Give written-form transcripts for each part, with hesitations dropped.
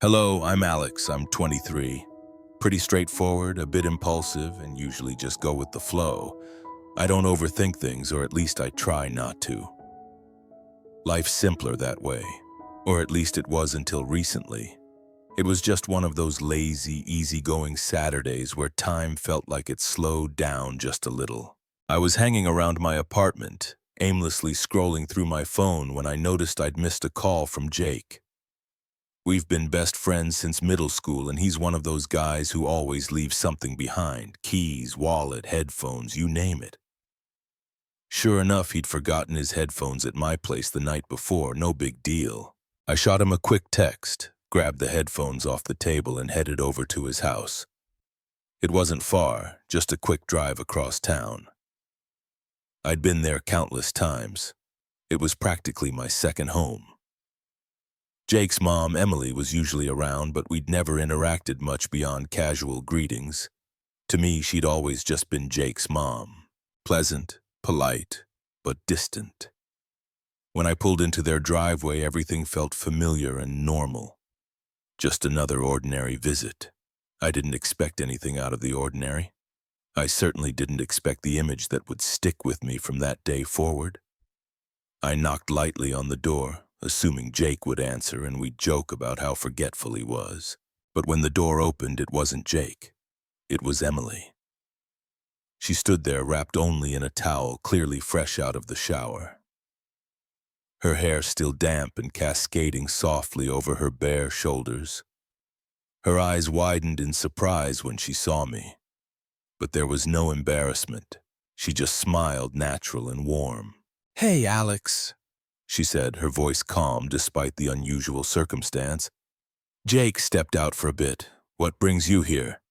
Hello, I'm Alex. I'm 23. Pretty straightforward, a bit impulsive, and usually just go with the flow. I don't overthink things, or at least I try not to. Life's simpler that way. Or at least it was until recently. It was just one of those lazy, easygoing Saturdays where time felt like it slowed down just a little. I was hanging around my apartment, aimlessly scrolling through my phone when I noticed I'd missed a call from Jake. We've been best friends since middle school, and he's one of those guys who always leaves something behind. Keys, wallet, headphones, you name it. Sure enough, he'd forgotten his headphones at my place the night before, no big deal. I shot him a quick text, grabbed the headphones off the table and headed over to his house. It wasn't far, just a quick drive across town. I'd been there countless times. It was practically my second home. Jake's mom, Emily, was usually around, but we'd never interacted much beyond casual greetings. To me, she'd always just been Jake's mom. Pleasant, polite, but distant. When I pulled into their driveway, everything felt familiar and normal. Just another ordinary visit. I didn't expect anything out of the ordinary. I certainly didn't expect the image that would stick with me from that day forward. I knocked lightly on the door, assuming Jake would answer and we'd joke about how forgetful he was. But when the door opened, it wasn't Jake. It was Emily. She stood there wrapped only in a towel, clearly fresh out of the shower. Her hair still damp and cascading softly over her bare shoulders. Her eyes widened in surprise when she saw me. But there was no embarrassment. She just smiled natural and warm. "Hey, Alex," she said, her voice calm despite the unusual circumstance. "Jake stepped out for a bit. What brings you here?"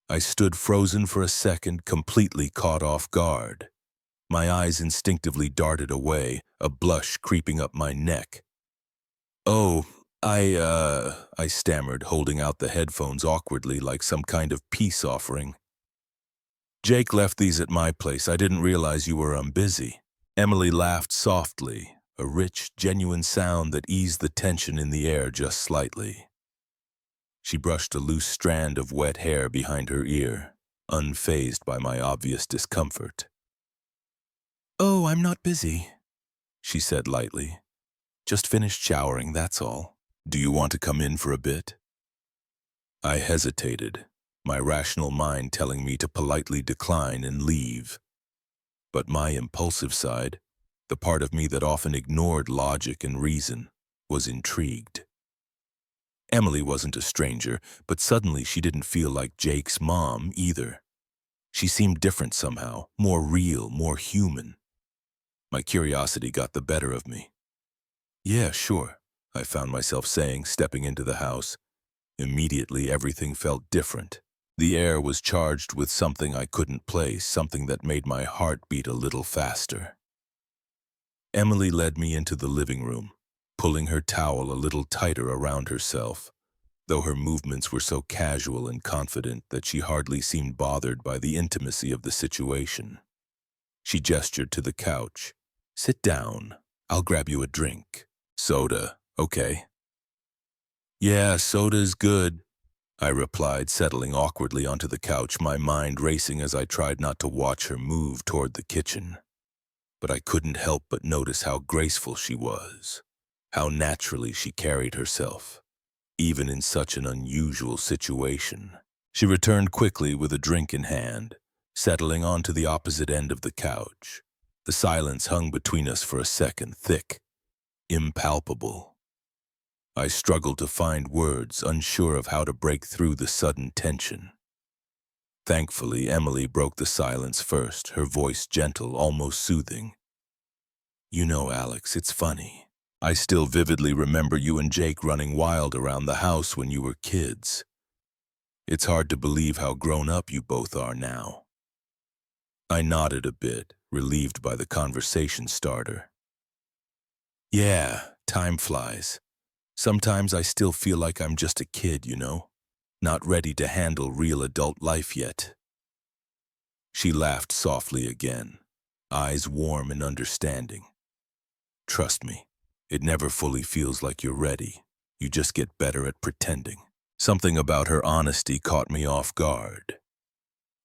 I stood frozen for a second, completely caught off guard. My eyes instinctively darted away, a blush creeping up my neck. "Oh, I stammered, holding out the headphones awkwardly like some kind of peace offering. "Jake left these at my place. I didn't realize you were busy." Emily laughed softly, a rich, genuine sound that eased the tension in the air just slightly. She brushed a loose strand of wet hair behind her ear, unfazed by my obvious discomfort. "Oh, I'm not busy," she said lightly. "Just finished showering, that's all. Do you want to come in for a bit?" I hesitated, my rational mind telling me to politely decline and leave. But my impulsive side, the part of me that often ignored logic and reason, was intrigued. Emily wasn't a stranger, but suddenly she didn't feel like Jake's mom either. She seemed different somehow, more real, more human. My curiosity got the better of me. "Yeah, sure," I found myself saying, stepping into the house. Immediately, everything felt different. The air was charged with something I couldn't place, something that made my heart beat a little faster. Emily led me into the living room, pulling her towel a little tighter around herself, though her movements were so casual and confident that she hardly seemed bothered by the intimacy of the situation. She gestured to the couch. "Sit down. I'll grab you a drink. Soda, okay?" "Yeah, soda's good," I replied, settling awkwardly onto the couch, my mind racing as I tried not to watch her move toward the kitchen. But I couldn't help but notice how graceful she was, how naturally she carried herself, even in such an unusual situation. She returned quickly with a drink in hand, settling onto the opposite end of the couch. The silence hung between us for a second, thick, impalpable. I struggled to find words, unsure of how to break through the sudden tension. Thankfully, Emily broke the silence first, her voice gentle, almost soothing. "You know, Alex, it's funny. I still vividly remember you and Jake running wild around the house when you were kids. It's hard to believe how grown up you both are now." I nodded a bit, relieved by the conversation starter. "Yeah, time flies. Sometimes I still feel like I'm just a kid, not ready to handle real adult life yet." She laughed softly again, eyes warm and understanding. "Trust me, it never fully feels like you're ready. You just get better at pretending. Something about her honesty caught me off guard,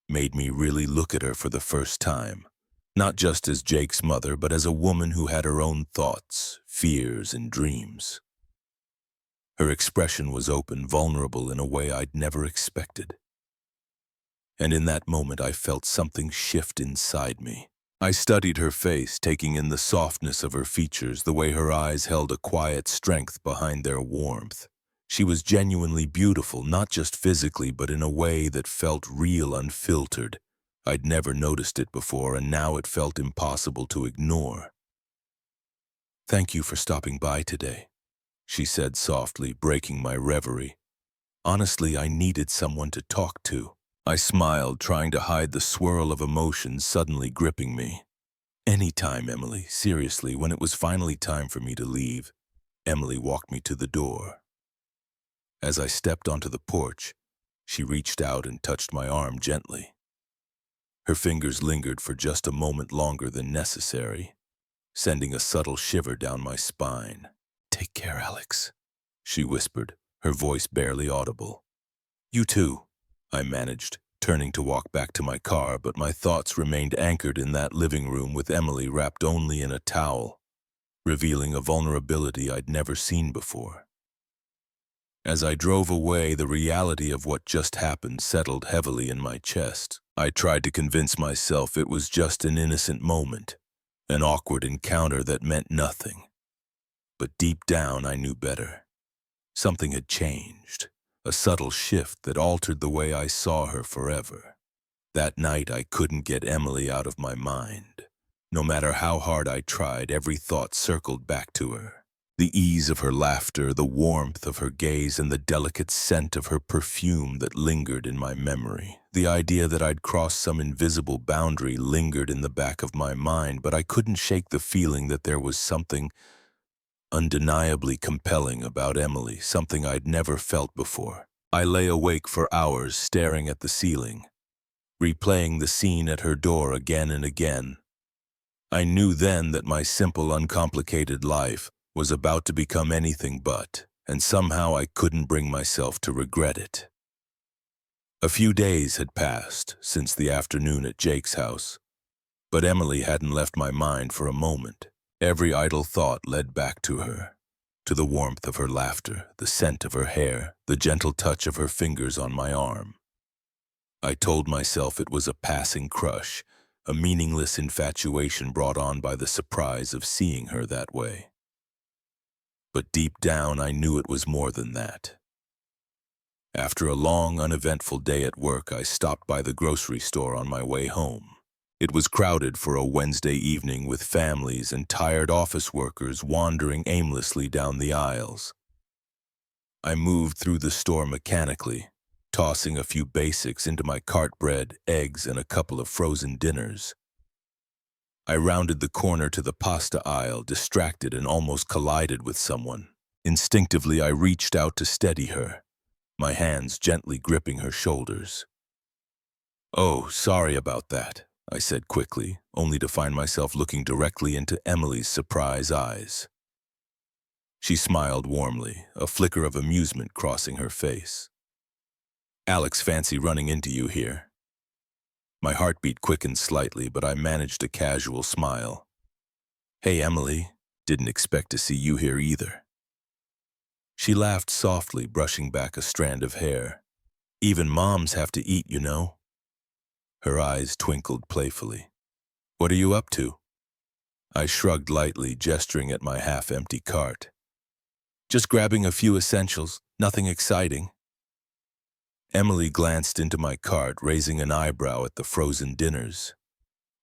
made me really look at her for the first time, not just as Jake's mother, but as a woman who had her own thoughts, fears, and dreams. Her expression was open, vulnerable in a way I'd never expected. And in that moment, I felt something shift inside me. I studied her face, taking in the softness of her features, the way her eyes held a quiet strength behind their warmth. She was genuinely beautiful, not just physically, but in a way that felt real, unfiltered. I'd never noticed it before, and now it felt impossible to ignore. "Thank you for stopping by today," she said softly, breaking my reverie. "Honestly, I needed someone to talk to." I smiled, trying to hide the swirl of emotion suddenly gripping me. "Anytime, Emily. Seriously." When it was finally time for me to leave, Emily walked me to the door. As I stepped onto the porch, she reached out and touched my arm gently. Her fingers lingered for just a moment longer than necessary, sending a subtle shiver down my spine. "Take care, Alex," she whispered, her voice barely audible. "You too," I managed, turning to walk back to my car, but my thoughts remained anchored in that living room with Emily wrapped only in a towel, revealing a vulnerability I'd never seen before. As I drove away, the reality of what just happened settled heavily in my chest. I tried to convince myself it was just an innocent moment, an awkward encounter that meant nothing. But deep down, I knew better. Something had changed, a subtle shift that altered the way I saw her forever. That night, I couldn't get Emily out of my mind. No matter how hard I tried, every thought circled back to her. The ease of her laughter, the warmth of her gaze, and the delicate scent of her perfume that lingered in my memory. The idea that I'd crossed some invisible boundary lingered in the back of my mind, but I couldn't shake the feeling that there was something undeniably compelling about Emily, something I'd never felt before. I lay awake for hours staring at the ceiling, replaying the scene at her door again and again. I knew then that my simple, uncomplicated life was about to become anything but, and somehow I couldn't bring myself to regret it. A few days had passed since the afternoon at Jake's house, but Emily hadn't left my mind for a moment. Every idle thought led back to her, to the warmth of her laughter, the scent of her hair, the gentle touch of her fingers on my arm. I told myself it was a passing crush, a meaningless infatuation brought on by the surprise of seeing her that way. But deep down, I knew it was more than that. After a long, uneventful day at work, I stopped by the grocery store on my way home. It was crowded for a Wednesday evening with families and tired office workers wandering aimlessly down the aisles. I moved through the store mechanically, tossing a few basics into my cart: bread, eggs, and a couple of frozen dinners. I rounded the corner to the pasta aisle, distracted, and almost collided with someone. Instinctively, I reached out to steady her, my hands gently gripping her shoulders. "Oh, sorry about that," I said quickly, only to find myself looking directly into Emily's surprised eyes. She smiled warmly, a flicker of amusement crossing her face. "Alex, fancy running into you here." My heartbeat quickened slightly, but I managed a casual smile. "Hey, Emily, didn't expect to see you here either." She laughed softly, brushing back a strand of hair. "Even moms have to eat, you know." Her eyes twinkled playfully. "What are you up to?" I shrugged lightly, gesturing at my half-empty cart. "Just grabbing a few essentials, nothing exciting." Emily glanced into my cart, raising an eyebrow at the frozen dinners.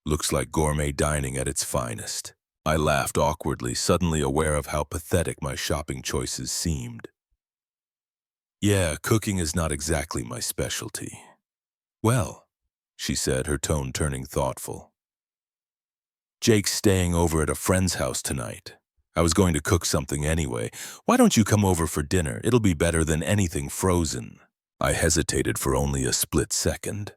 "Looks like gourmet dining at its finest." I laughed awkwardly, suddenly aware of how pathetic my shopping choices seemed. "Yeah, cooking is not exactly my specialty." "Well," she said, her tone turning thoughtful. "Jake's staying over at a friend's house tonight. I was going to cook something anyway. Why don't you come over for dinner? It'll be better than anything frozen." I hesitated for only a split second.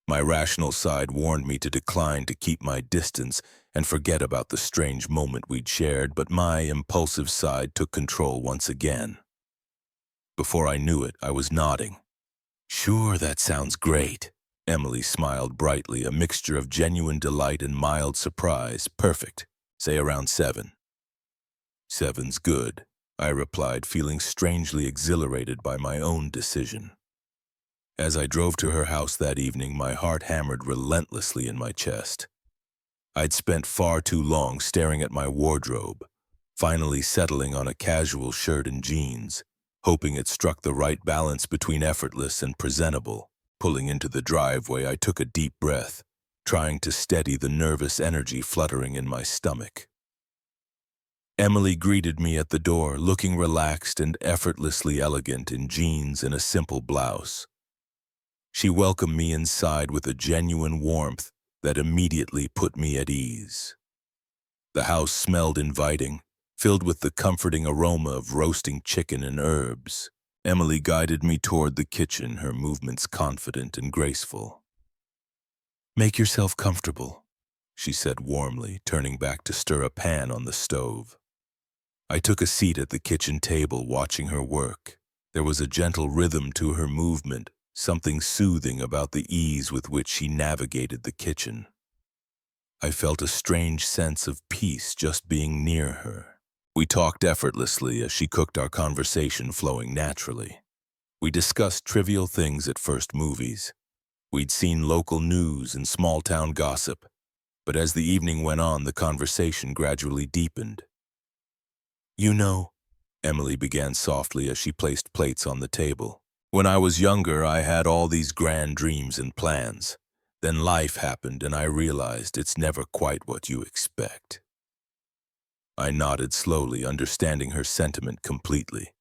My rational side warned me to decline, to keep my distance, and forget about the strange moment we'd shared, but my impulsive side took control once again. Before I knew it, I was nodding. "Sure, that sounds great." Emily smiled brightly, a mixture of genuine delight and mild surprise. "Perfect. Say around 7. "7's good," I replied, feeling strangely exhilarated by my own decision. As I drove to her house that evening, my heart hammered relentlessly in my chest. I'd spent far too long staring at my wardrobe, finally settling on a casual shirt and jeans, hoping it struck the right balance between effortless and presentable. Pulling into the driveway, I took a deep breath, trying to steady the nervous energy fluttering in my stomach. Emily greeted me at the door, looking relaxed and effortlessly elegant in jeans and a simple blouse. She welcomed me inside with a genuine warmth that immediately put me at ease. The house smelled inviting, filled with the comforting aroma of roasting chicken and herbs. Emily guided me toward the kitchen, her movements confident and graceful. "Make yourself comfortable," she said warmly, turning back to stir a pan on the stove. I took a seat at the kitchen table, watching her work. There was a gentle rhythm to her movement, something soothing about the ease with which she navigated the kitchen. I felt a strange sense of peace just being near her. We talked effortlessly as she cooked, our conversation flowing naturally. We discussed trivial things at first: movies. We'd seen local news and small-town gossip, but as the evening went on, the conversation gradually deepened. "You know," Emily began softly as she placed plates on the table, "when I was younger, I had all these grand dreams and plans. Then life happened and I realized it's never quite what you expect." I nodded slowly, understanding her sentiment completely.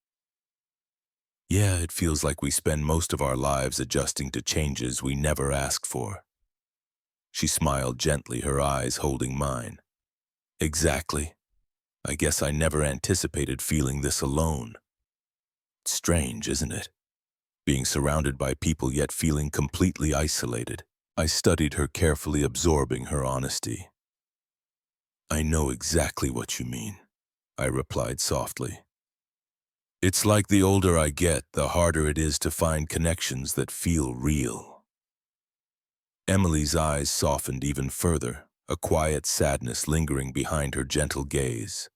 "Yeah, it feels like we spend most of our lives adjusting to changes we never asked for." She smiled gently, her eyes holding mine. "Exactly. I guess I never anticipated feeling this alone. It's strange, isn't it? Being surrounded by people yet feeling completely isolated." I studied her carefully, absorbing her honesty. "I know exactly what you mean," I replied softly. "It's like the older I get, the harder it is to find connections that feel real." Emily's eyes softened even further, a quiet sadness lingering behind her gentle gaze.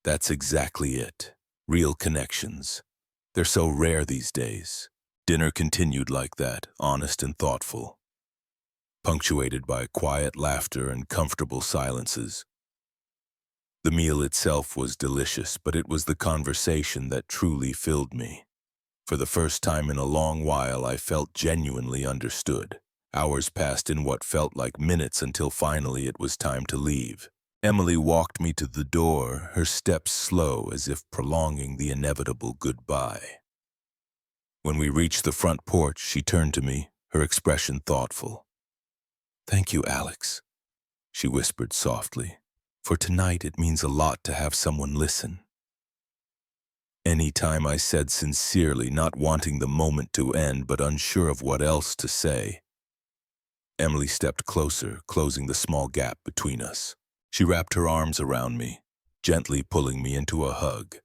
"That's exactly it. Real connections. They're so rare these days." Dinner continued like that, honest and thoughtful, punctuated by quiet laughter and comfortable silences. The meal itself was delicious, but it was the conversation that truly filled me. For the first time in a long while, I felt genuinely understood. Hours passed in what felt like minutes until finally it was time to leave. Emily walked me to the door, her steps slow as if prolonging the inevitable goodbye. When we reached the front porch, she turned to me, her expression thoughtful. "Thank you, Alex," she whispered softly. "For tonight, it means a lot to have someone listen." "Any time," I said sincerely, not wanting the moment to end but unsure of what else to say. Emily stepped closer, closing the small gap between us. She wrapped her arms around me, gently pulling me into a hug.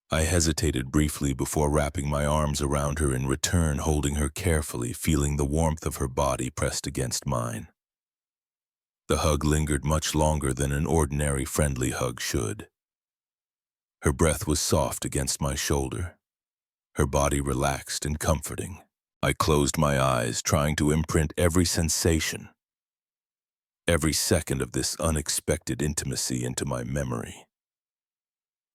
I hesitated briefly before wrapping my arms around her in return, holding her carefully, feeling the warmth of her body pressed against mine. The hug lingered much longer than an ordinary friendly hug should. Her breath was soft against my shoulder, her body relaxed and comforting. I closed my eyes, trying to imprint every sensation, every second of this unexpected intimacy into my memory.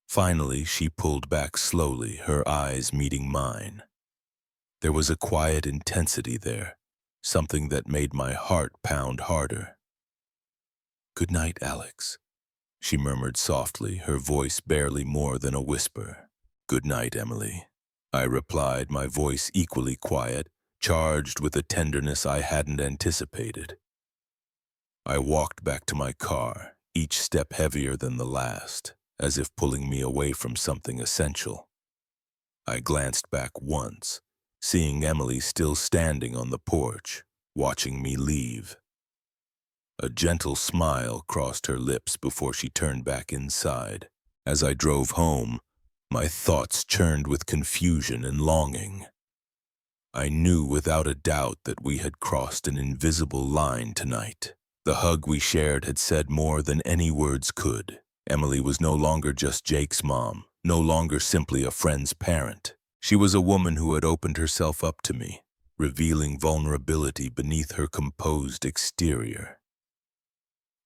Finally, she pulled back slowly, her eyes meeting mine. There was a quiet intensity there, something that made my heart pound harder. "Good night, Alex," she murmured softly, her voice barely more than a whisper. "Good night, Emily," I replied, my voice equally quiet, charged with a tenderness I hadn't anticipated. I walked back to my car, each step heavier than the last, as if pulling me away from something essential. I glanced back once, seeing Emily still standing on the porch, watching me leave. A gentle smile crossed her lips before she turned back inside. As I drove home, my thoughts churned with confusion and longing. I knew without a doubt that we had crossed an invisible line tonight. The hug we shared had said more than any words could. Emily was no longer just Jake's mom, no longer simply a friend's parent. She was a woman who had opened herself up to me, revealing vulnerability beneath her composed exterior.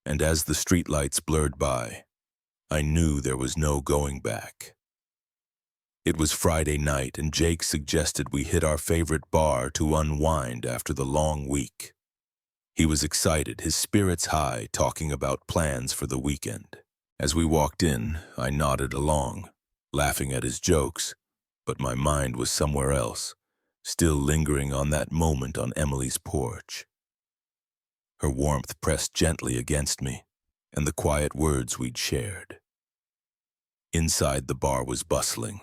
And as the streetlights blurred by, I knew there was no going back. It was Friday night, and Jake suggested we hit our favorite bar to unwind after the long week. He was excited, his spirits high, talking about plans for the weekend. As we walked in, I nodded along, laughing at his jokes, but my mind was somewhere else, still lingering on that moment on Emily's porch. Her warmth pressed gently against me, and the quiet words we'd shared. Inside, the bar was bustling.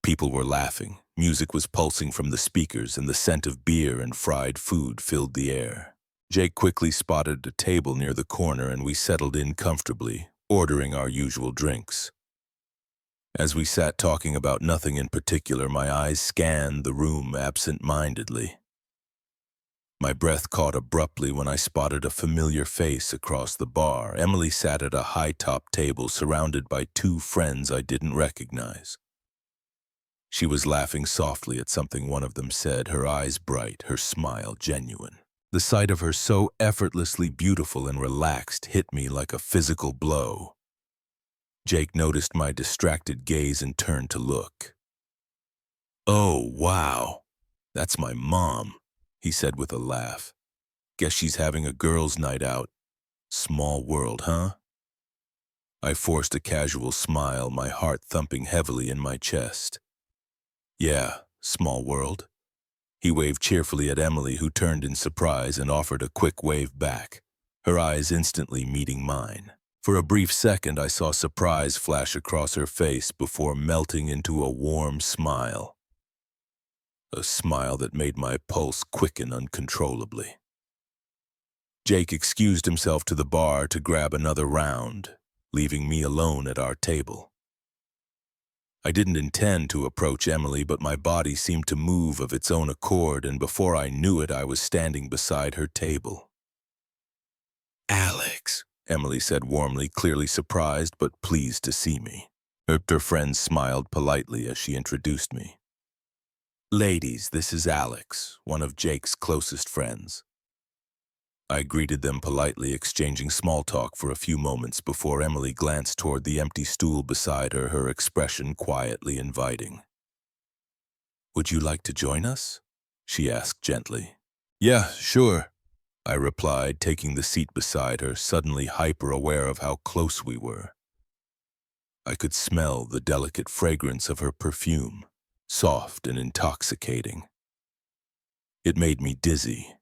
People were laughing, music was pulsing from the speakers, and the scent of beer and fried food filled the air. Jake quickly spotted a table near the corner, and we settled in comfortably, ordering our usual drinks. As we sat talking about nothing in particular, my eyes scanned the room absent-mindedly. My breath caught abruptly when I spotted a familiar face across the bar. Emily sat at a high-top table surrounded by two friends I didn't recognize. She was laughing softly at something one of them said, her eyes bright, her smile genuine. The sight of her so effortlessly beautiful and relaxed hit me like a physical blow. Jake noticed my distracted gaze and turned to look. "Oh, wow, that's my mom," he said with a laugh. "Guess she's having a girls' night out. Small world, huh?" I forced a casual smile, my heart thumping heavily in my chest. "Yeah, small world." He waved cheerfully at Emily, who turned in surprise and offered a quick wave back, her eyes instantly meeting mine. For a brief second, I saw surprise flash across her face before melting into a warm smile. A smile that made my pulse quicken uncontrollably. Jake excused himself to the bar to grab another round, leaving me alone at our table. I didn't intend to approach Emily, but my body seemed to move of its own accord, and before I knew it, I was standing beside her table. "Alex," Emily said warmly, clearly surprised but pleased to see me. Her friend smiled politely as she introduced me. "Ladies, this is Alex, one of Jake's closest friends." I greeted them politely, exchanging small talk for a few moments before Emily glanced toward the empty stool beside her, her expression quietly inviting. "Would you like to join us?" she asked gently. "Yeah, sure," I replied, taking the seat beside her, suddenly hyper-aware of how close we were. I could smell the delicate fragrance of her perfume, soft and intoxicating. It made me dizzy.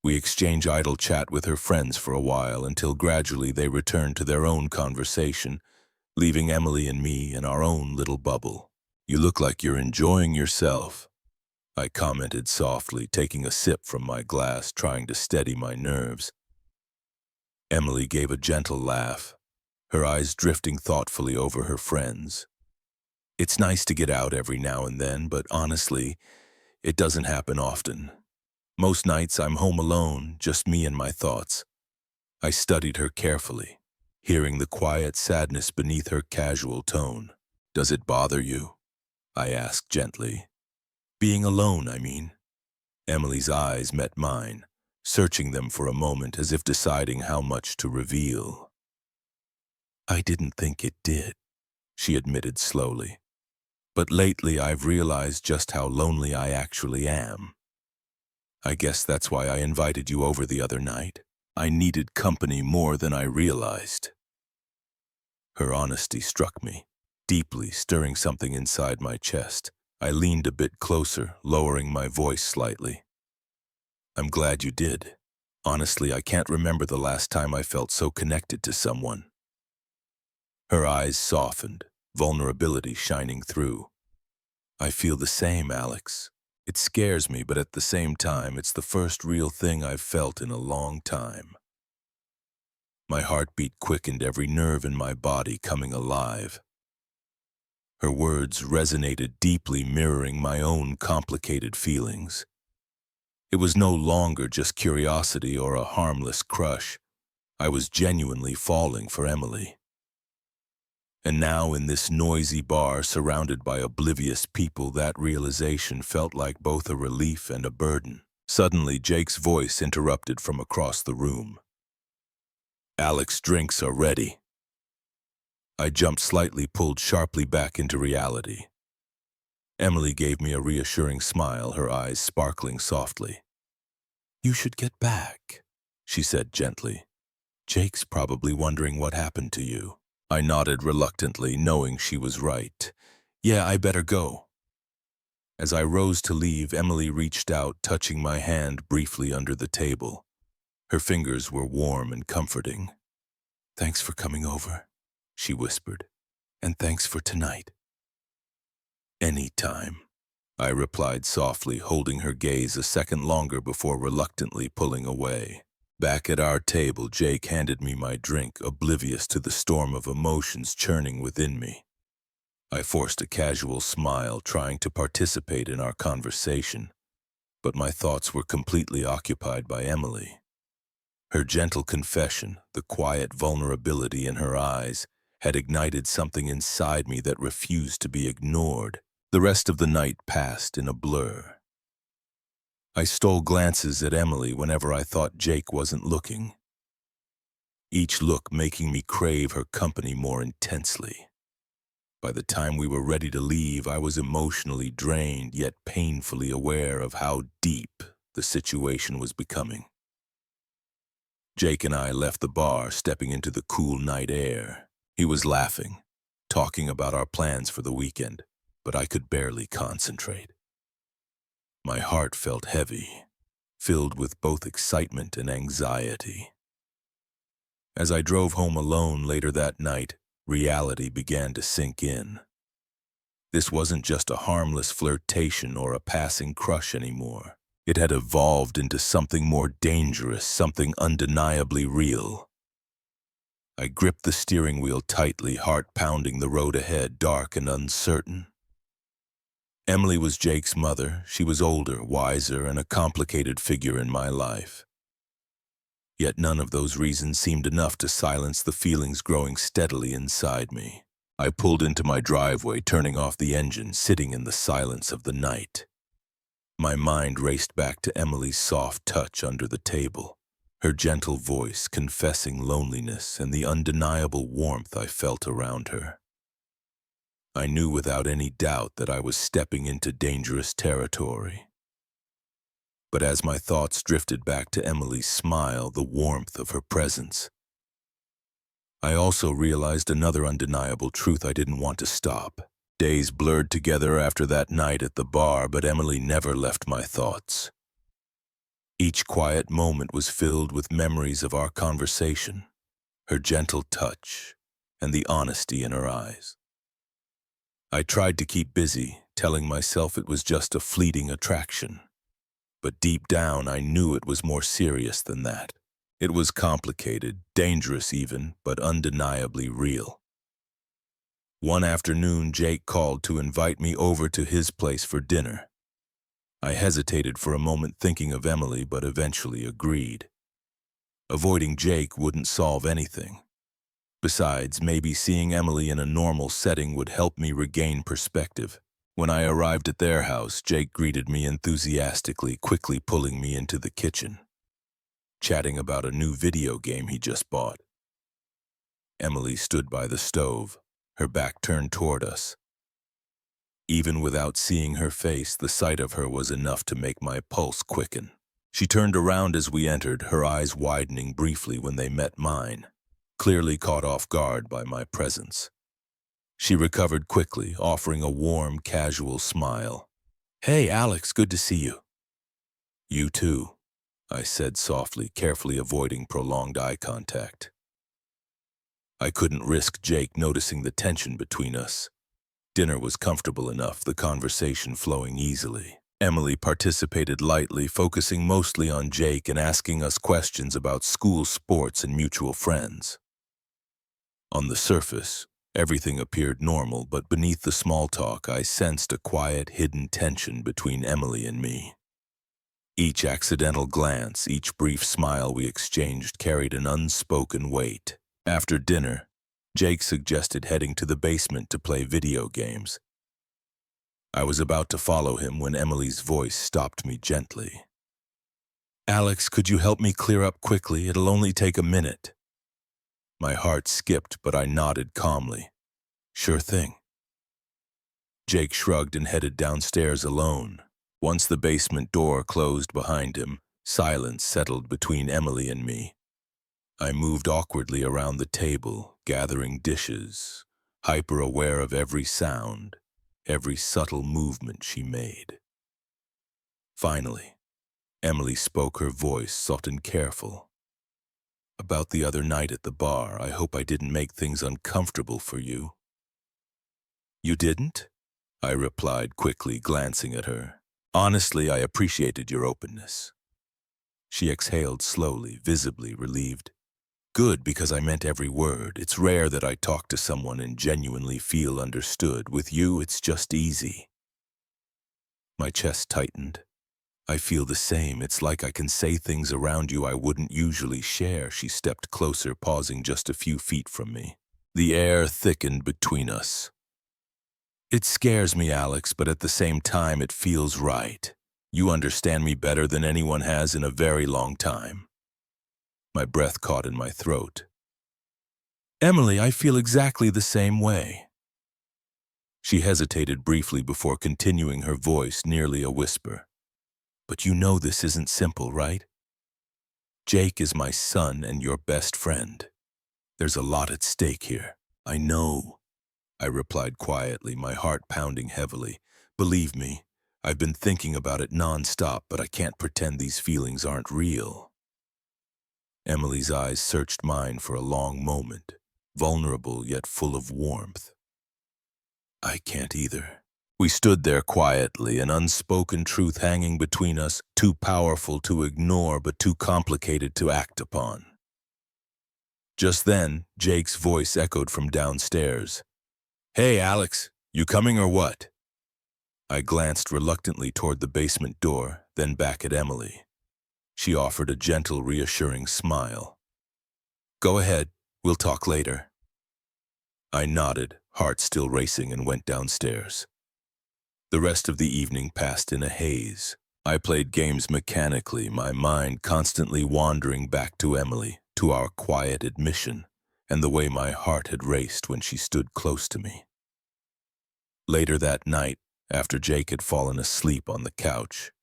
We exchanged idle chat with her friends for a while until gradually they returned to their own conversation, leaving Emily and me in our own little bubble. "You look like you're enjoying yourself," I commented softly, taking a sip from my glass, trying to steady my nerves. Emily gave a gentle laugh, her eyes drifting thoughtfully over her friends. "It's nice to get out every now and then, but honestly, it doesn't happen often. Most nights I'm home alone, just me and my thoughts." I studied her carefully, hearing the quiet sadness beneath her casual tone. "Does it bother you?" I asked gently. "Being alone, I mean." Emily's eyes met mine, searching them for a moment as if deciding how much to reveal. "I didn't think it did," she admitted slowly. "But lately I've realized just how lonely I actually am. I guess that's why I invited you over the other night. I needed company more than I realized." Her honesty struck me, deeply stirring something inside my chest. I leaned a bit closer, lowering my voice slightly. "I'm glad you did. Honestly, I can't remember the last time I felt so connected to someone." Her eyes softened, vulnerability shining through. "I feel the same, Alex. It scares me, but at the same time, it's the first real thing I've felt in a long time." My heartbeat quickened, every nerve in my body coming alive. Her words resonated deeply, mirroring my own complicated feelings. It was no longer just curiosity or a harmless crush. I was genuinely falling for Emily. And now, in this noisy bar surrounded by oblivious people, that realization felt like both a relief and a burden. Suddenly, Jake's voice interrupted from across the room. "Alex, drinks are ready." I jumped slightly, pulled sharply back into reality. Emily gave me a reassuring smile, her eyes sparkling softly. "You should get back," she said gently. "Jake's probably wondering what happened to you." I nodded reluctantly, knowing she was right. "Yeah, I better go." As I rose to leave, Emily reached out, touching my hand briefly under the table. Her fingers were warm and comforting. "Thanks for coming over," she whispered. "And thanks for tonight." "Anytime," I replied softly, holding her gaze a second longer before reluctantly pulling away. Back at our table, Jake handed me my drink, oblivious to the storm of emotions churning within me. I forced a casual smile, trying to participate in our conversation, but my thoughts were completely occupied by Emily. Her gentle confession, the quiet vulnerability in her eyes, had ignited something inside me that refused to be ignored. The rest of the night passed in a blur. I stole glances at Emily whenever I thought Jake wasn't looking, each look making me crave her company more intensely. By the time we were ready to leave, I was emotionally drained, yet painfully aware of how deep the situation was becoming. Jake and I left the bar, stepping into the cool night air. He was laughing, talking about our plans for the weekend, but I could barely concentrate. My heart felt heavy, filled with both excitement and anxiety. As I drove home alone later that night, reality began to sink in. This wasn't just a harmless flirtation or a passing crush anymore. It had evolved into something more dangerous, something undeniably real. I gripped the steering wheel tightly, heart pounding, the road ahead dark and uncertain. Emily was Jake's mother. She was older, wiser, and a complicated figure in my life. Yet none of those reasons seemed enough to silence the feelings growing steadily inside me. I pulled into my driveway, turning off the engine, sitting in the silence of the night. My mind raced back to Emily's soft touch under the table, her gentle voice confessing loneliness, and the undeniable warmth I felt around her. I knew without any doubt that I was stepping into dangerous territory. But as my thoughts drifted back to Emily's smile, the warmth of her presence, I also realized another undeniable truth I didn't want to stop. Days blurred together after that night at the bar, but Emily never left my thoughts. Each quiet moment was filled with memories of our conversation, her gentle touch, and the honesty in her eyes. I tried to keep busy, telling myself it was just a fleeting attraction. But deep down, I knew it was more serious than that. It was complicated, dangerous even, but undeniably real. One afternoon, Jake called to invite me over to his place for dinner. I hesitated for a moment, thinking of Emily, but eventually agreed. Avoiding Jake wouldn't solve anything. Besides, maybe seeing Emily in a normal setting would help me regain perspective. When I arrived at their house, Jake greeted me enthusiastically, quickly pulling me into the kitchen, chatting about a new video game he just bought. Emily stood by the stove, her back turned toward us. Even without seeing her face, the sight of her was enough to make my pulse quicken. She turned around as we entered, her eyes widening briefly when they met mine, clearly caught off guard by my presence. She recovered quickly, offering a warm, casual smile. "Hey, Alex, good to see you." "You too," I said softly, carefully avoiding prolonged eye contact. I couldn't risk Jake noticing the tension between us. Dinner was comfortable enough, the conversation flowing easily. Emily participated lightly, focusing mostly on Jake and asking us questions about school sports and mutual friends. On the surface, everything appeared normal, but beneath the small talk, I sensed a quiet, hidden tension between Emily and me. Each accidental glance, each brief smile we exchanged carried an unspoken weight. After dinner, Jake suggested heading to the basement to play video games. I was about to follow him when Emily's voice stopped me gently. "Alex, could you help me clear up quickly? It'll only take a minute." My heart skipped, but I nodded calmly. "Sure thing." Jake shrugged and headed downstairs alone. Once the basement door closed behind him, silence settled between Emily and me. I moved awkwardly around the table, gathering dishes, hyper-aware of every sound, every subtle movement she made. Finally, Emily spoke, her voice soft and careful. "About the other night at the bar, I hope I didn't make things uncomfortable for you." "You didn't?" I replied quickly, glancing at her. "Honestly, I appreciated your openness." She exhaled slowly, visibly relieved. "Good, because I meant every word. It's rare that I talk to someone and genuinely feel understood. With you, it's just easy." My chest tightened. "I feel the same. It's like I can say things around you I wouldn't usually share." She stepped closer, pausing just a few feet from me. The air thickened between us. "It scares me, Alex, but at the same time it feels right. You understand me better than anyone has in a very long time." My breath caught in my throat. "Emily, I feel exactly the same way." She hesitated briefly before continuing, her voice nearly a whisper. "But you know this isn't simple, right? Jake is my son and your best friend. There's a lot at stake here." "I know," I replied quietly, my heart pounding heavily. "Believe me, I've been thinking about it nonstop, but I can't pretend these feelings aren't real." Emily's eyes searched mine for a long moment, vulnerable yet full of warmth. "I can't either." We stood there quietly, an unspoken truth hanging between us, too powerful to ignore but too complicated to act upon. Just then, Jake's voice echoed from downstairs. "Hey, Alex, you coming or what?" I glanced reluctantly toward the basement door, then back at Emily. She offered a gentle, reassuring smile. "Go ahead, we'll talk later." I nodded, heart still racing, and went downstairs. The rest of the evening passed in a haze. I played games mechanically, my mind constantly wandering back to Emily, to our quiet admission, and the way my heart had raced when she stood close to me. Later that night, after Jake had fallen asleep on the couch,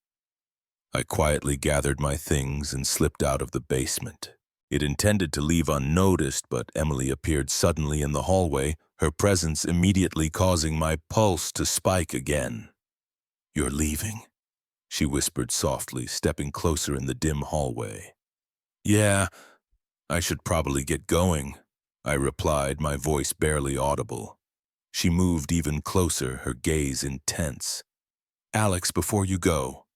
I quietly gathered my things and slipped out of the basement. It intended to leave unnoticed, but Emily appeared suddenly in the hallway, her presence immediately causing my pulse to spike again. "You're leaving?" she whispered softly, stepping closer in the dim hallway. "Yeah, I should probably get going," I replied, my voice barely audible. She moved even closer, her gaze intense. "Alex, before you go."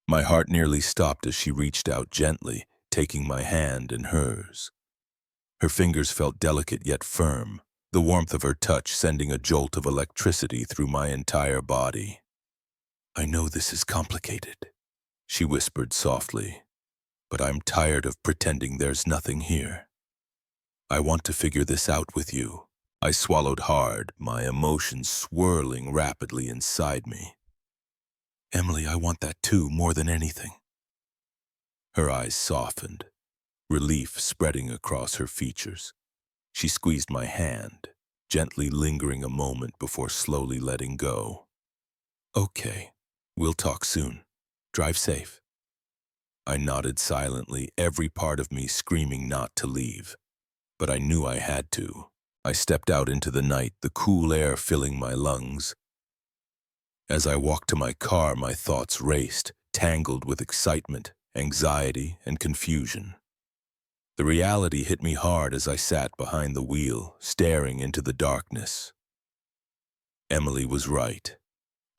My heart nearly stopped as she reached out gently, taking my hand in hers. Her fingers felt delicate yet firm, the warmth of her touch sending a jolt of electricity through my entire body. "I know this is complicated," she whispered softly, "but I'm tired of pretending there's nothing here. I want to figure this out with you." I swallowed hard, my emotions swirling rapidly inside me. "Emily, I want that too, more than anything." Her eyes softened, relief spreading across her features. She squeezed my hand, gently lingering a moment before slowly letting go. "Okay, we'll talk soon. Drive safe." I nodded silently, every part of me screaming not to leave. But I knew I had to. I stepped out into the night, the cool air filling my lungs. As I walked to my car, my thoughts raced, tangled with excitement, anxiety, and confusion. The reality hit me hard as I sat behind the wheel, staring into the darkness. Emily was right.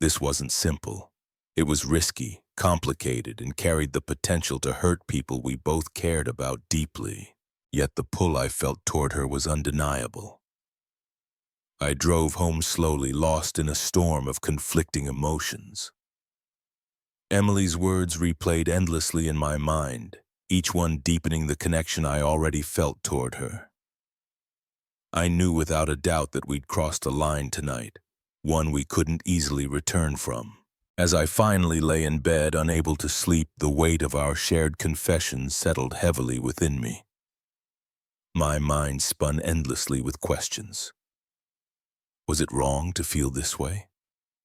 This wasn't simple. It was risky, complicated, and carried the potential to hurt people we both cared about deeply. Yet the pull I felt toward her was undeniable. I drove home slowly, lost in a storm of conflicting emotions. Emily's words replayed endlessly in my mind, each one deepening the connection I already felt toward her. I knew without a doubt that we'd crossed a line tonight, one we couldn't easily return from. As I finally lay in bed, unable to sleep, the weight of our shared confessions settled heavily within me. My mind spun endlessly with questions. Was it wrong to feel this way?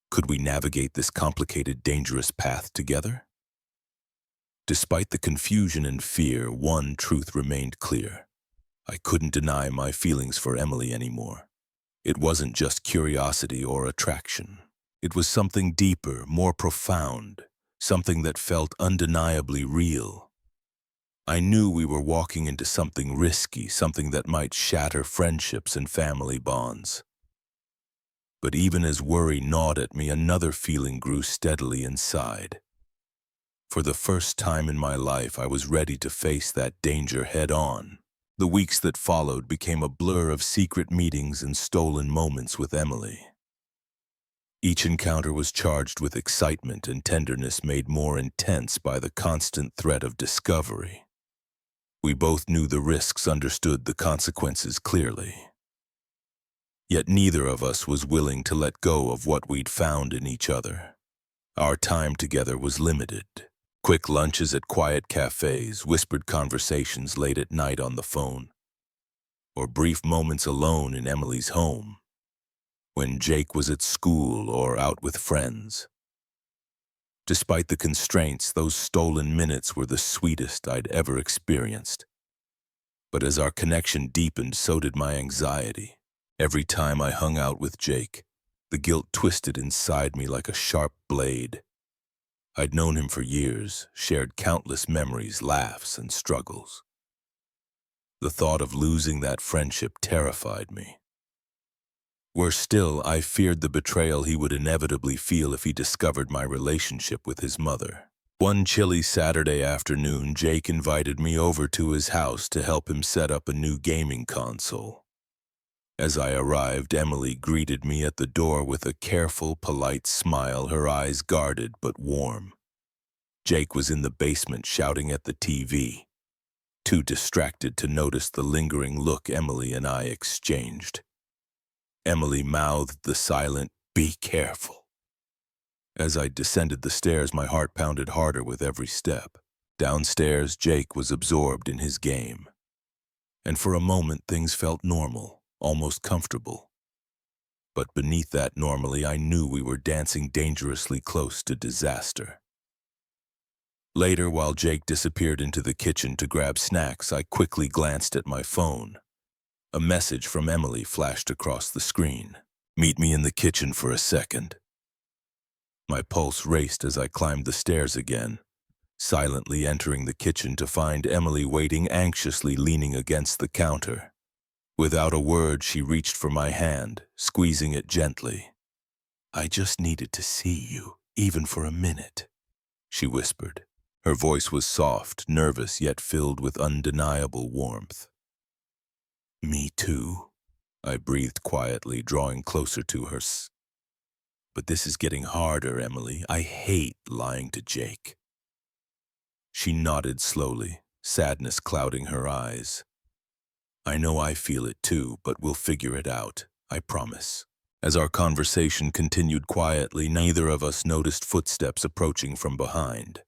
Could we navigate this complicated, dangerous path together? Despite the confusion and fear, one truth remained clear. I couldn't deny my feelings for Emily anymore. It wasn't just curiosity or attraction. It was something deeper, more profound, something that felt undeniably real. I knew we were walking into something risky, something that might shatter friendships and family bonds. But even as worry gnawed at me, another feeling grew steadily inside. For the first time in my life, I was ready to face that danger head-on. The weeks that followed became a blur of secret meetings and stolen moments with Emily. Each encounter was charged with excitement and tenderness, made more intense by the constant threat of discovery. We both knew the risks, understood the consequences clearly. Yet neither of us was willing to let go of what we'd found in each other. Our time together was limited. Quick lunches at quiet cafes, whispered conversations late at night on the phone, or brief moments alone in Emily's home, when Jake was at school or out with friends. Despite the constraints, those stolen minutes were the sweetest I'd ever experienced. But as our connection deepened, so did my anxiety. Every time I hung out with Jake, the guilt twisted inside me like a sharp blade. I'd known him for years, shared countless memories, laughs, and struggles. The thought of losing that friendship terrified me. Worse still, I feared the betrayal he would inevitably feel if he discovered my relationship with his mother. One chilly Saturday afternoon, Jake invited me over to his house to help him set up a new gaming console. As I arrived, Emily greeted me at the door with a careful, polite smile, her eyes guarded but warm. Jake was in the basement shouting at the TV, too distracted to notice the lingering look Emily and I exchanged. Emily mouthed the silent, "Be careful." As I descended the stairs, my heart pounded harder with every step. Downstairs, Jake was absorbed in his game. And for a moment, things felt normal, almost comfortable. But beneath that normally, I knew we were dancing dangerously close to disaster. Later, while Jake disappeared into the kitchen to grab snacks, I quickly glanced at my phone. A message from Emily flashed across the screen. "Meet me in the kitchen for a second." My pulse raced as I climbed the stairs again, silently entering the kitchen to find Emily waiting anxiously, leaning against the counter. Without a word, she reached for my hand, squeezing it gently. "I just needed to see you, even for a minute," she whispered. Her voice was soft, nervous, yet filled with undeniable warmth. "Me too," I breathed quietly, drawing closer to her. "But this is getting harder, Emily. I hate lying to Jake." She nodded slowly, sadness clouding her eyes. "I know I feel it too, but we'll figure it out, I promise." As our conversation continued quietly, neither of us noticed footsteps approaching from behind.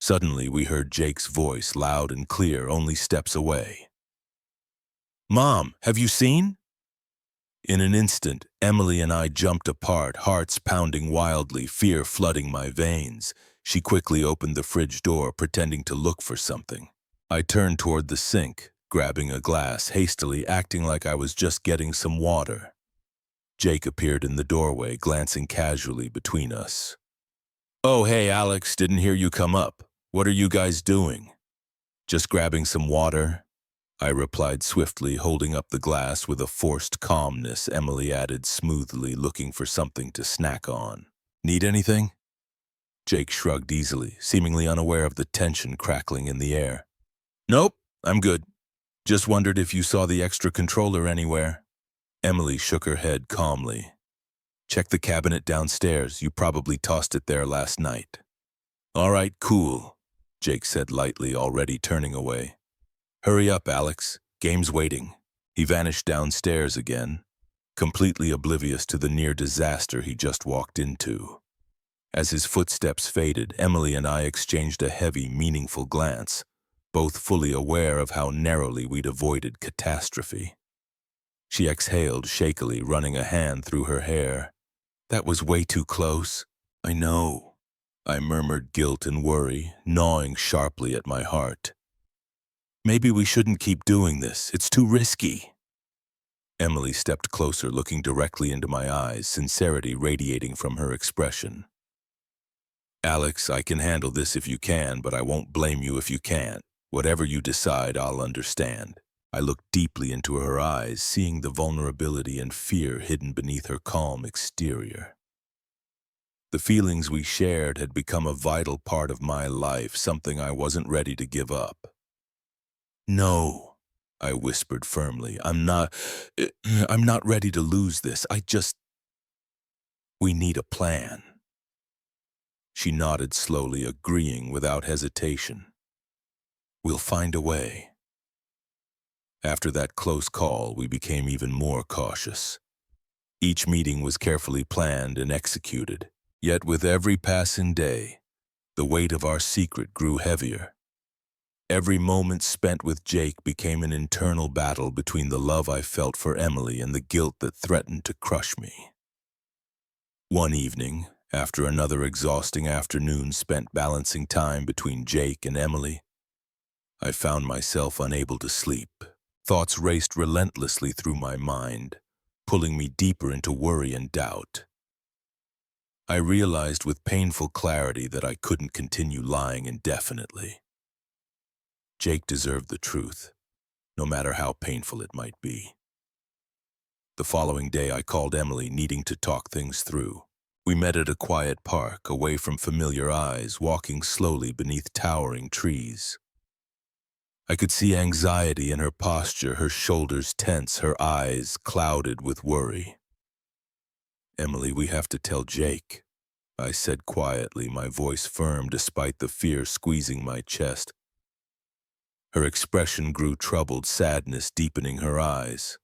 Suddenly, we heard Jake's voice, loud and clear, only steps away. "Mom, have you seen?" In an instant, Emily and I jumped apart, hearts pounding wildly, fear flooding my veins. She quickly opened the fridge door, pretending to look for something. I turned toward the sink, grabbing a glass, hastily, acting like I was just getting some water. Jake appeared in the doorway, glancing casually between us. "Oh, hey, Alex, didn't hear you come up. What are you guys doing?" "Just grabbing some water," I replied swiftly, holding up the glass with a forced calmness. Emily added smoothly, looking for something to snack on. "Need anything?" Jake shrugged easily, seemingly unaware of the tension crackling in the air. Nope, I'm good. Just wondered if you saw the extra controller anywhere. Emily shook her head calmly. Check the cabinet downstairs. You probably tossed it there last night. All right, cool, Jake said lightly, already turning away. Hurry up, Alex. Game's waiting. He vanished downstairs again, completely oblivious to the near disaster he just walked into. As his footsteps faded, Emily and I exchanged a heavy, meaningful glance, both fully aware of how narrowly we'd avoided catastrophe. She exhaled shakily, running a hand through her hair. That was way too close. I know. I murmured, guilt and worry, gnawing sharply at my heart. Maybe we shouldn't keep doing this. It's too risky. Emily stepped closer, looking directly into my eyes, sincerity radiating from her expression. Alex, I can handle this if you can, but I won't blame you if you can't. Whatever you decide, I'll understand. I looked deeply into her eyes, seeing the vulnerability and fear hidden beneath her calm exterior. The feelings we shared had become a vital part of my life, something I wasn't ready to give up. No, I whispered firmly. I'm not ready to lose this. We need a plan. She nodded slowly, agreeing without hesitation. We'll find a way. After that close call, we became even more cautious. Each meeting was carefully planned and executed, yet with every passing day, the weight of our secret grew heavier. Every moment spent with Jake became an internal battle between the love I felt for Emily and the guilt that threatened to crush me. One evening, after another exhausting afternoon spent balancing time between Jake and Emily, I found myself unable to sleep. Thoughts raced relentlessly through my mind, pulling me deeper into worry and doubt. I realized with painful clarity that I couldn't continue lying indefinitely. Jake deserved the truth, no matter how painful it might be. The following day, I called Emily, needing to talk things through. We met at a quiet park, away from familiar eyes, walking slowly beneath towering trees. I could see anxiety in her posture, her shoulders tense, her eyes clouded with worry. Emily, we have to tell Jake, I said quietly, my voice firm despite the fear squeezing my chest. Her expression grew troubled, sadness deepening her eyes.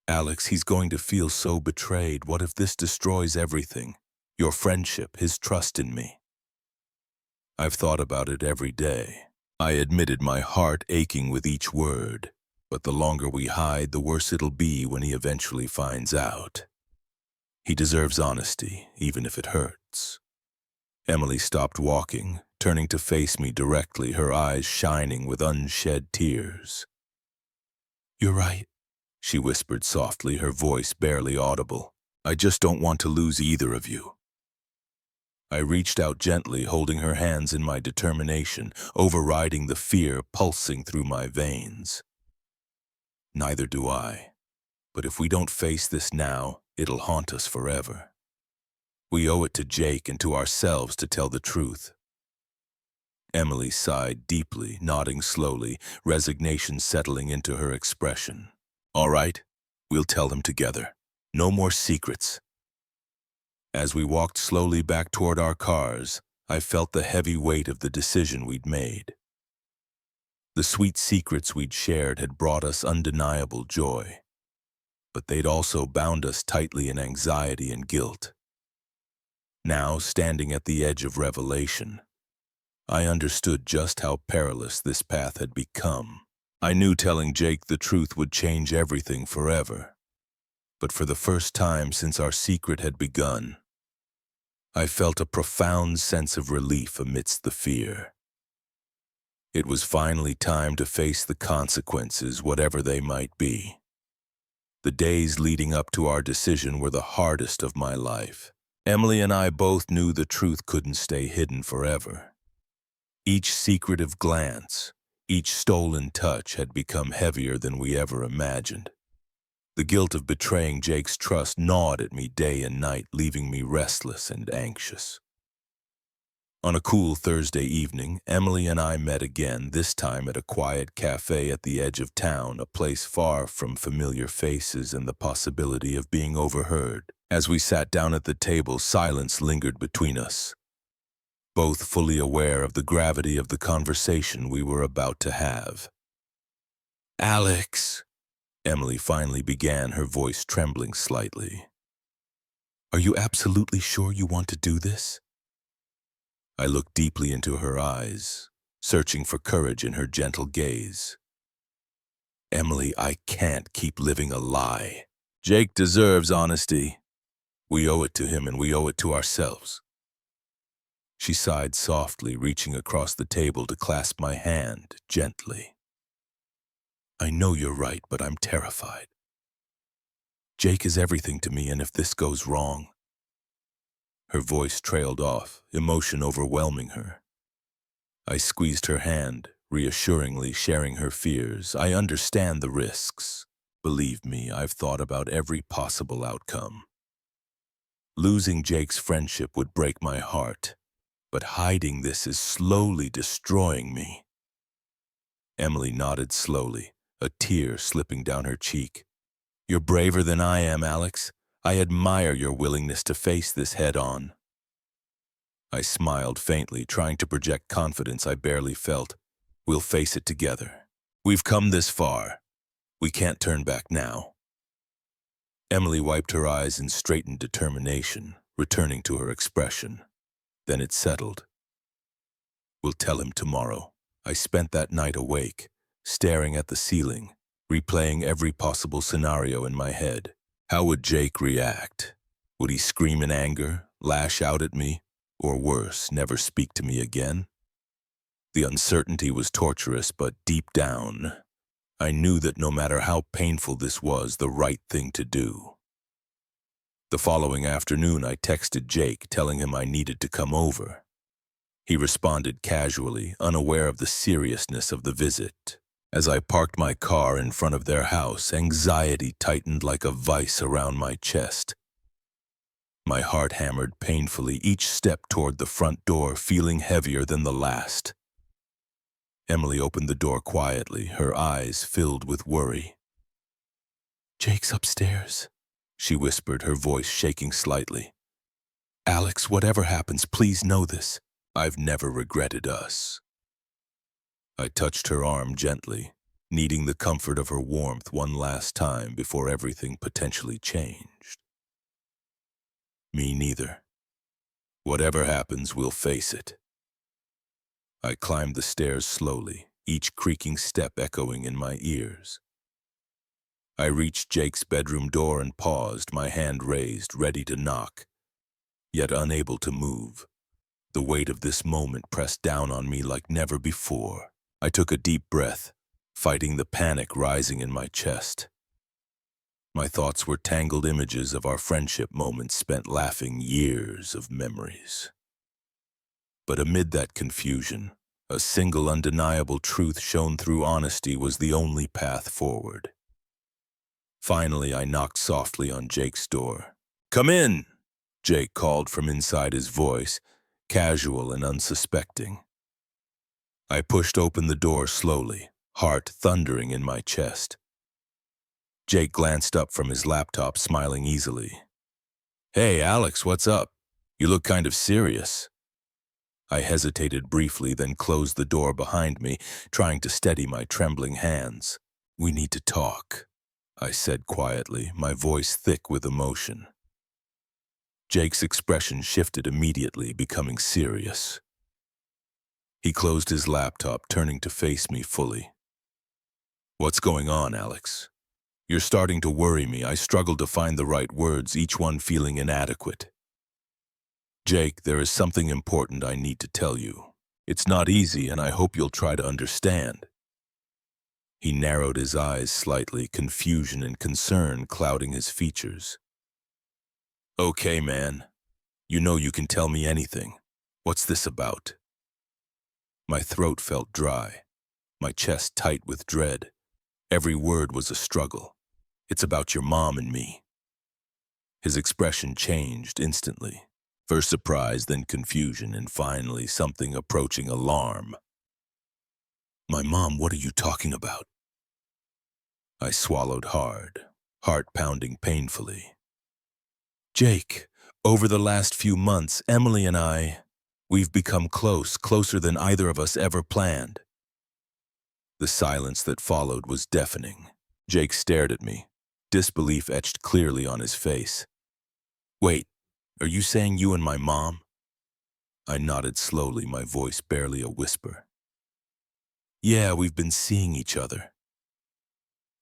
Alex, he's going to feel so betrayed. What if this destroys everything? Your friendship, his trust in me. I've thought about it every day. I admitted, my heart aching with each word. But the longer we hide, the worse it'll be when he eventually finds out. He deserves honesty, even if it hurts. Emily stopped walking, turning to face me directly, her eyes shining with unshed tears. You're right, she whispered softly, her voice barely audible. I just don't want to lose either of you. I reached out gently, holding her hands in my determination, overriding the fear pulsing through my veins. Neither do I. But if we don't face this now, it'll haunt us forever. We owe it to Jake and to ourselves to tell the truth. Emily sighed deeply, nodding slowly, resignation settling into her expression. All right, we'll tell him together. No more secrets. As we walked slowly back toward our cars, I felt the heavy weight of the decision we'd made. The sweet secrets we'd shared had brought us undeniable joy, but they'd also bound us tightly in anxiety and guilt. Now, standing at the edge of revelation, I understood just how perilous this path had become. I knew telling Jake the truth would change everything forever. But for the first time since our secret had begun, I felt a profound sense of relief amidst the fear. It was finally time to face the consequences, whatever they might be. The days leading up to our decision were the hardest of my life. Emily and I both knew the truth couldn't stay hidden forever. Each secretive glance, each stolen touch had become heavier than we ever imagined. The guilt of betraying Jake's trust gnawed at me day and night, leaving me restless and anxious. On a cool Thursday evening, Emily and I met again, this time at a quiet cafe at the edge of town, a place far from familiar faces and the possibility of being overheard. As we sat down at the table, silence lingered between us, both fully aware of the gravity of the conversation we were about to have. "Alex," Emily finally began, her voice trembling slightly. "Are you absolutely sure you want to do this?" I looked deeply into her eyes, searching for courage in her gentle gaze. "Emily, I can't keep living a lie. Jake deserves honesty. We owe it to him and we owe it to ourselves." She sighed softly, reaching across the table to clasp my hand gently. "I know you're right, but I'm terrified. Jake is everything to me, and if this goes wrong..." Her voice trailed off, emotion overwhelming her. I squeezed her hand, reassuringly sharing her fears. "I understand the risks. Believe me, I've thought about every possible outcome. Losing Jake's friendship would break my heart, but hiding this is slowly destroying me." Emily nodded slowly, a tear slipping down her cheek. "You're braver than I am, Alex. I admire your willingness to face this head-on." I smiled faintly, trying to project confidence I barely felt. "We'll face it together. We've come this far. We can't turn back now." Emily wiped her eyes in straightened determination, returning to her expression. Then it settled. "We'll tell him tomorrow." I spent that night awake, staring at the ceiling, replaying every possible scenario in my head. How would Jake react? Would he scream in anger, lash out at me, or worse, never speak to me again? The uncertainty was torturous, but deep down, I knew that no matter how painful this was, the right thing to do. The following afternoon, I texted Jake, telling him I needed to come over. He responded casually, unaware of the seriousness of the visit. As I parked my car in front of their house, anxiety tightened like a vice around my chest. My heart hammered painfully, each step toward the front door feeling heavier than the last. Emily opened the door quietly, her eyes filled with worry. "Jake's upstairs," she whispered, her voice shaking slightly. "Alex, whatever happens, please know this. I've never regretted us." I touched her arm gently, needing the comfort of her warmth one last time before everything potentially changed. "Me neither. Whatever happens, we'll face it." I climbed the stairs slowly, each creaking step echoing in my ears. I reached Jake's bedroom door and paused, my hand raised, ready to knock, yet unable to move. The weight of this moment pressed down on me like never before. I took a deep breath, fighting the panic rising in my chest. My thoughts were tangled images of our friendship moments spent laughing, years of memories. But amid that confusion, a single undeniable truth shown through honesty was the only path forward. Finally, I knocked softly on Jake's door. "Come in," Jake called from inside, his voice casual and unsuspecting. I pushed open the door slowly, heart thundering in my chest. Jake glanced up from his laptop, smiling easily. "Hey, Alex, what's up? You look kind of serious." I hesitated briefly, then closed the door behind me, trying to steady my trembling hands. "We need to talk," I said quietly, my voice thick with emotion. Jake's expression shifted immediately, becoming serious. He closed his laptop, turning to face me fully. "What's going on, Alex? You're starting to worry me." I struggled to find the right words, each one feeling inadequate. "Jake, there is something important I need to tell you. It's not easy, and I hope you'll try to understand." He narrowed his eyes slightly, confusion and concern clouding his features. "Okay, man. You know you can tell me anything. What's this about?" My throat felt dry, my chest tight with dread. Every word was a struggle. "It's about your mom and me." His expression changed instantly. First surprise, then confusion, and finally something approaching alarm. "My mom, what are you talking about?" I swallowed hard, heart pounding painfully. "Jake, over the last few months, Emily and we've become close, closer than either of us ever planned." The silence that followed was deafening. Jake stared at me, disbelief etched clearly on his face. "Wait, are you saying you and my mom?" I nodded slowly, my voice barely a whisper. "Yeah, we've been seeing each other."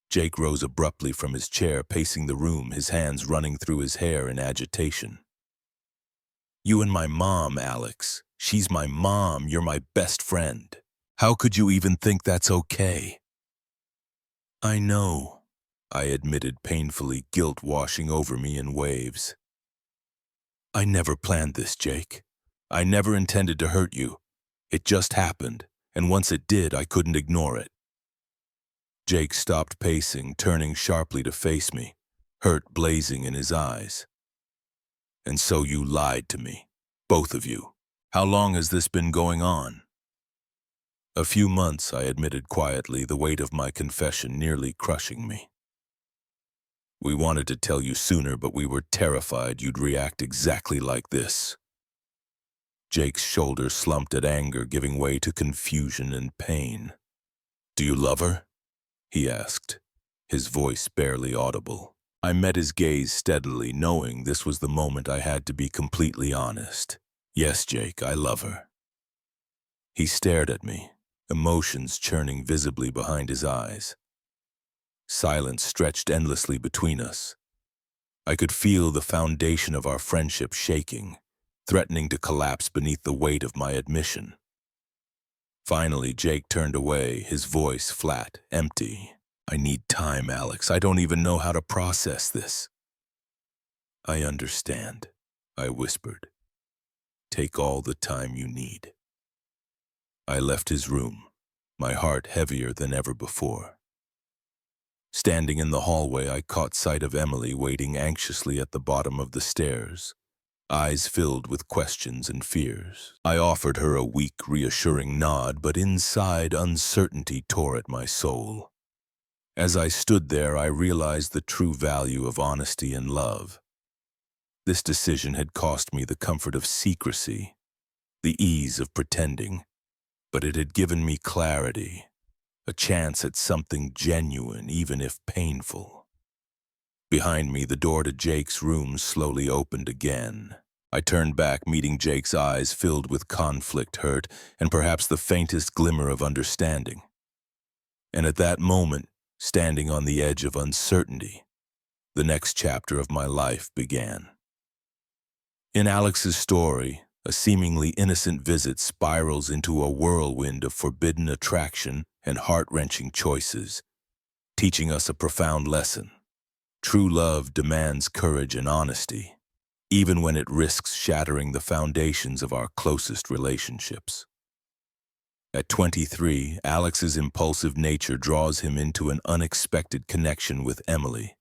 Jake rose abruptly from his chair, pacing the room, his hands running through his hair in agitation. "You and my mom, Alex. She's my mom, you're my best friend. How could you even think that's okay?" "I know," I admitted painfully, guilt washing over me in waves. "I never planned this, Jake. I never intended to hurt you. It just happened, and once it did, I couldn't ignore it." Jake stopped pacing, turning sharply to face me, hurt blazing in his eyes. "And so you lied to me, both of you. How long has this been going on?" "A few months," I admitted quietly, the weight of my confession nearly crushing me. "We wanted to tell you sooner, but we were terrified you'd react exactly like this." Jake's shoulders slumped at anger, giving way to confusion and pain. "Do you love her?" he asked, his voice barely audible. I met his gaze steadily, knowing this was the moment I had to be completely honest. "Yes, Jake, I love her." He stared at me, emotions churning visibly behind his eyes. Silence stretched endlessly between us. I could feel the foundation of our friendship shaking, threatening to collapse beneath the weight of my admission. Finally, Jake turned away, his voice flat, empty. "I need time, Alex. I don't even know how to process this." "I understand," I whispered. "Take all the time you need." I left his room, my heart heavier than ever before. Standing in the hallway, I caught sight of Emily waiting anxiously at the bottom of the stairs, eyes filled with questions and fears. I offered her a weak, reassuring nod, but inside uncertainty tore at my soul. As I stood there, I realized the true value of honesty and love. This decision had cost me the comfort of secrecy, the ease of pretending, but it had given me clarity, a chance at something genuine, even if painful. Behind me, the door to Jake's room slowly opened again. I turned back, meeting Jake's eyes filled with conflict, hurt, and perhaps the faintest glimmer of understanding. And at that moment, standing on the edge of uncertainty, the next chapter of my life began. In Alex's story, a seemingly innocent visit spirals into a whirlwind of forbidden attraction and heart-wrenching choices, teaching us a profound lesson. True love demands courage and honesty, even when it risks shattering the foundations of our closest relationships. At 23, Alex's impulsive nature draws him into an unexpected connection with Emily,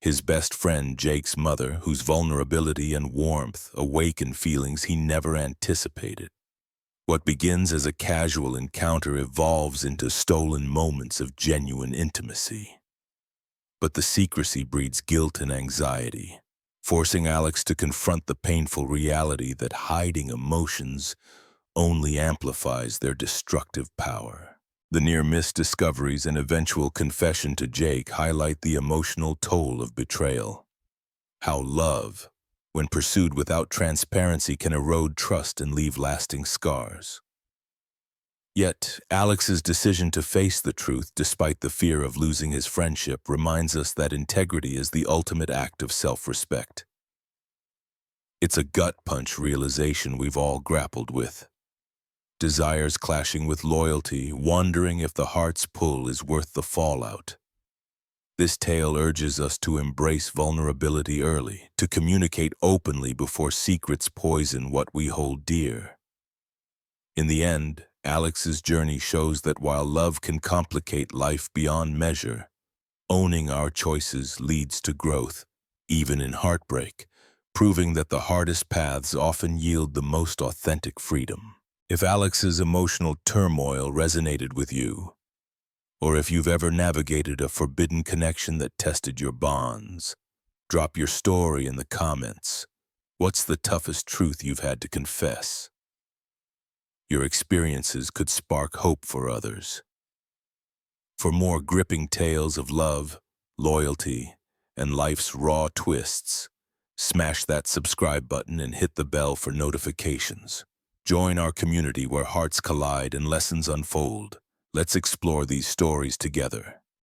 his best friend Jake's mother, whose vulnerability and warmth awaken feelings he never anticipated. What begins as a casual encounter evolves into stolen moments of genuine intimacy. But the secrecy breeds guilt and anxiety, forcing Alex to confront the painful reality that hiding emotions only amplifies their destructive power. The near-miss discoveries and eventual confession to Jake highlight the emotional toll of betrayal. How love, when pursued without transparency, can erode trust and leave lasting scars. Yet, Alex's decision to face the truth despite the fear of losing his friendship reminds us that integrity is the ultimate act of self-respect. It's a gut-punch realization we've all grappled with. Desires clashing with loyalty, wondering if the heart's pull is worth the fallout. This tale urges us to embrace vulnerability early, to communicate openly before secrets poison what we hold dear. In the end, Alex's journey shows that while love can complicate life beyond measure, owning our choices leads to growth, even in heartbreak, proving that the hardest paths often yield the most authentic freedom. If Alex's emotional turmoil resonated with you, or if you've ever navigated a forbidden connection that tested your bonds, drop your story in the comments. What's the toughest truth you've had to confess? Your experiences could spark hope for others. For more gripping tales of love, loyalty, and life's raw twists, smash that subscribe button and hit the bell for notifications. Join our community where hearts collide and lessons unfold. Let's explore these stories together.